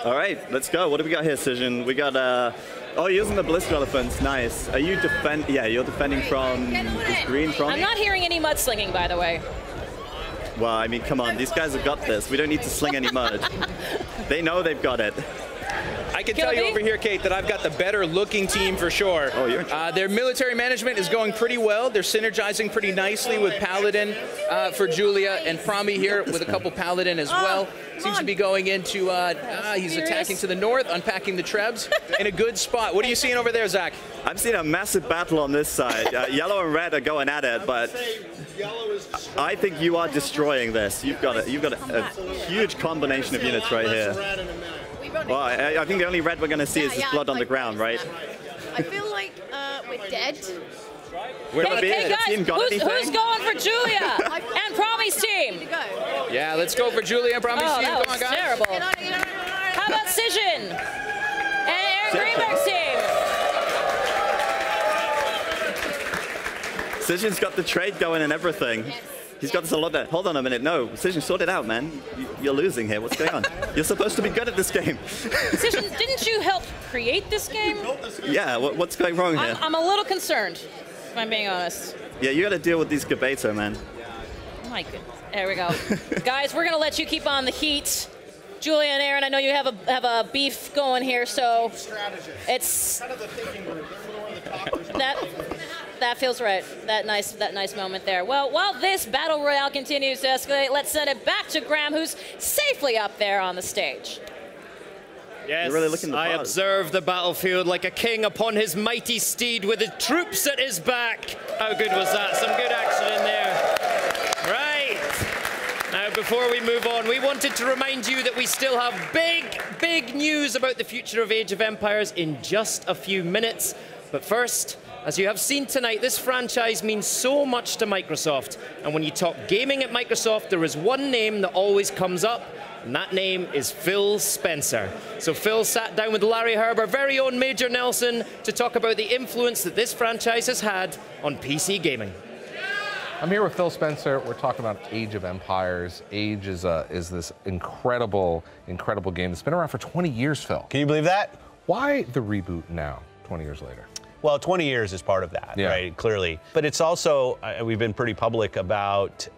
All right, let's go. What do we got here, Cision? We got, oh, you're using the Blister Elephants. Nice. Are you yeah, you're defending from this green from? I'm not hearing any mudslinging, by the way. Well, I mean, come on. These guys have got this. We don't need to sling any mud. They know they've got it. I can tell you over here, Kate, that I've got the better looking team for sure. Oh, you're their military management is going pretty well. They're synergizing pretty nicely with Paladin for Julia, and Promi here with a couple Paladin as well. Seems to be going into, he's attacking to the north, unpacking the Trebs in a good spot. What are you seeing over there, Zach? I'm seeing a massive battle on this side. Yellow and red are going at it, but I think you are destroying this. You've got a huge combination of units right here. Well, I think the only red we're going to see is this blood on the ground, right? I feel like we're dead. Hey guys, who's going for Julia and Promi's team? Yeah, let's go for Julia and Promi's team. That Come on, was guys. terrible. How about Cision and Aaron Greenberg's team? Cision's got the trade going and everything. He's got this a lot there. Hold on a minute. No, Cision, sort it out, man. You're losing here. What's going on? You're supposed to be good at this game. Cision, didn't you help create this game? Yeah, what's going wrong here? I'm a little concerned, if I'm being honest. Yeah, you got to deal with these Gabeto, man. Oh my goodness. There we go. Guys, we're going to let you keep on the heat. Julia and Aaron, I know you have a beef going here, so it's that feels right. That nice moment there. Well, while this battle royale continues to escalate, let's send it back to Graham, who's safely up there on the stage. Yes, You're really looking the I part. observe the battlefield like a king upon his mighty steed with his troops at his back. How good was that? Some good action in there. Right. Now, before we move on, we wanted to remind you that we still have big news about the future of Age of Empires in just a few minutes. But first, as you have seen tonight, this franchise means so much to Microsoft. And when you talk gaming at Microsoft, there is one name that always comes up, and that name is Phil Spencer. So Phil sat down with Larry Herb, our very own Major Nelson, to talk about the influence that this franchise has had on PC gaming. I'm here with Phil Spencer. We're talking about Age of Empires. Age is this incredible game that's been around for 20 years, Phil. Can you believe that? Why the reboot now, 20 years later? Well, 20 years is part of that, right, clearly. But it's also, we've been pretty public about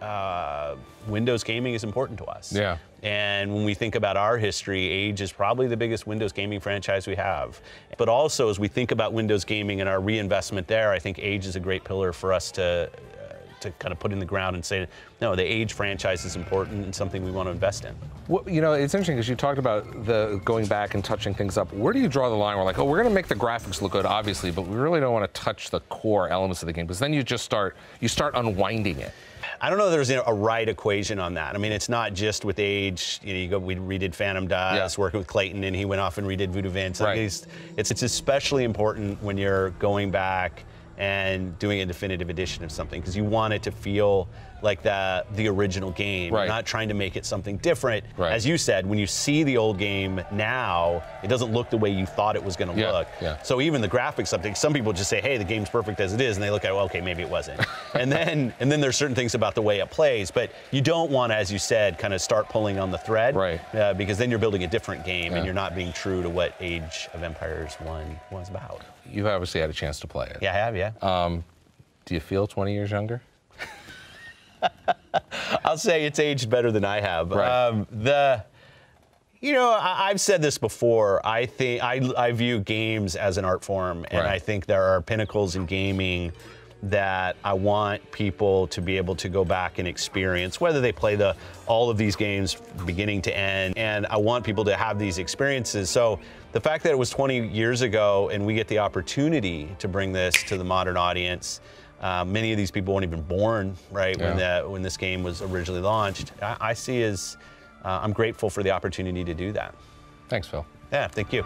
Windows gaming is important to us. Yeah. And when we think about our history, Age is probably the biggest Windows gaming franchise we have. But also, as we think about Windows gaming and our reinvestment there, I think Age is a great pillar for us to kind of put in the ground and say, no, the Age franchise is important and something we want to invest in. Well, you know, it's interesting because you talked about the going back and touching things up. Where do you draw the line? We're like, oh, we're going to make the graphics look good, obviously, but we really don't want to touch the core elements of the game because then you just start unwinding it. I don't know if there's a right equation on that. I mean, it's not just with Age. You know, we redid Phantom Dust, working with Clayton, and he went off and redid Voodoo Vince. Right. It's especially important when you're going back and doing a definitive edition of something because you want it to feel like the original game. Right. You're not trying to make it something different. Right. As you said, when you see the old game now, it doesn't look the way you thought it was going to look. Yeah. So even the graphics, some people just say, hey, the game's perfect as it is, and they look at it, well, okay, maybe it wasn't. and then there's certain things about the way it plays, but you don't want to, as you said, kind of start pulling on the thread, right? Because then you're building a different game and you're not being true to what Age of Empires 1 was about. You've obviously had a chance to play it. Yeah, I have, yeah. Do you feel 20 years younger? I'll say it's aged better than I have. Right. I've said this before. I think I view games as an art form, and I think there are pinnacles in gaming that I want people to be able to go back and experience, whether they play all of these games beginning to end, and I want people to have these experiences. So the fact that it was 20 years ago and we get the opportunity to bring this to the modern audience, many of these people weren't even born, right, when this game was originally launched. I see as, I'm grateful for the opportunity to do that. Thanks, Phil. Yeah, thank you.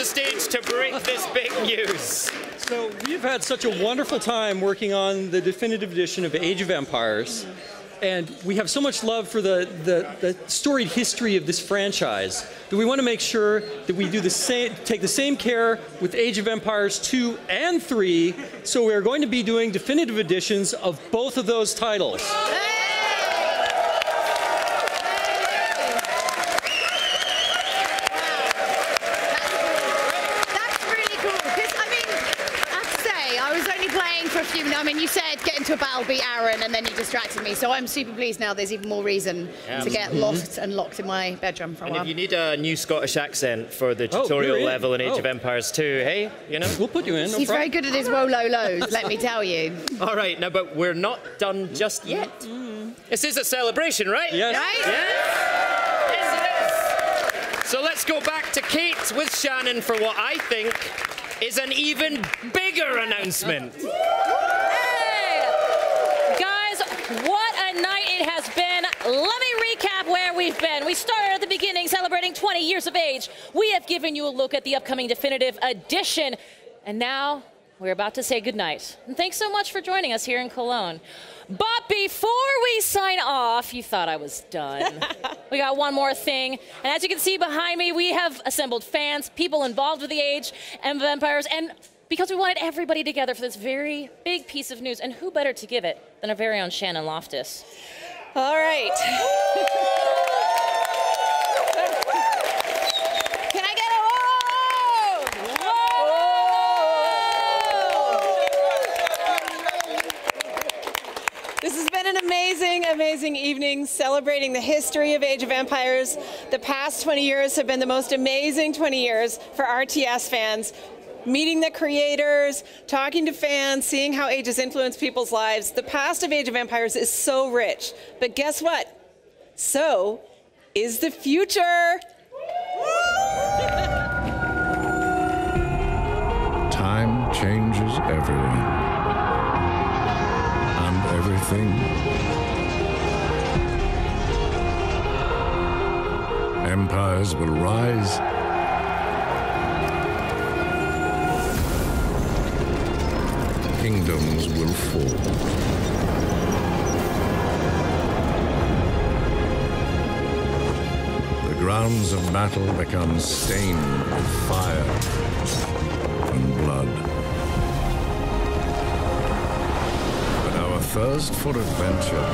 Stage to break this big news. So we've had such a wonderful time working on the definitive edition of Age of Empires, and we have so much love for the storied history of this franchise that we want to make sure that we do take the same care with Age of Empires 2 and 3. So we're going to be doing definitive editions of both of those titles. I mean, you said get into a battle, beat Aaron, and then you distracted me. So I'm super pleased now there's even more reason to get lost and locked in my bedroom for a while. If you need a new Scottish accent for the tutorial level in Age of Empires 2, hey, we'll put you in. He's very good at his low lows, let me tell you. All right, now, but we're not done just yet. This is a celebration, right? Yes. Right? Yes, it is. So let's go back to Kate with Shannon for what I think is an even bigger announcement. What a night it has been. Let me recap where we've been. We started at the beginning celebrating 20 years of Age. We have given you a look at the upcoming definitive edition. And now we're about to say goodnight. And thanks so much for joining us here in Cologne. But before we sign off, you thought I was done. We got one more thing. And as you can see behind me, we have assembled fans, people involved with the Age of Empires, and because we wanted everybody together for this very big piece of news. And who better to give it than our very own Shannon Loftus. All right. Can I get a whoa? Whoa! amazing evening celebrating the history of Age of Empires. The past 20 years have been the most amazing 20 years for RTS fans. Meeting the creators, talking to fans, seeing how Age has influenced people's lives. The past of Age of Empires is so rich. But guess what? So is the future. Time changes everyone. And everything. Empires will rise. Kingdoms will fall. The grounds of battle become stained with fire and blood. But our thirst for adventure,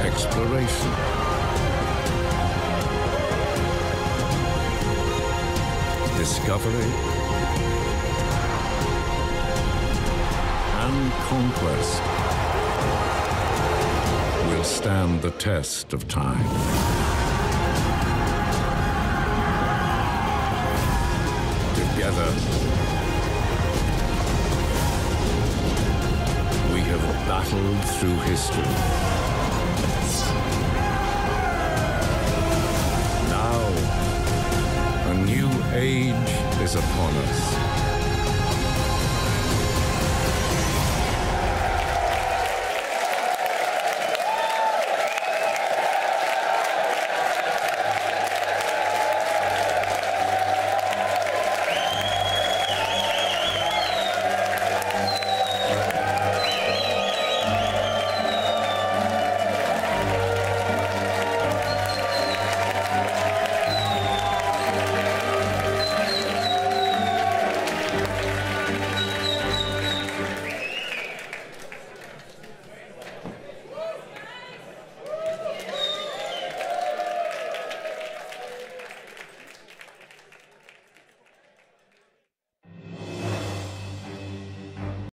exploration, discovery, and conquest will stand the test of time. Together, we have battled through history. Now, a new age is upon us.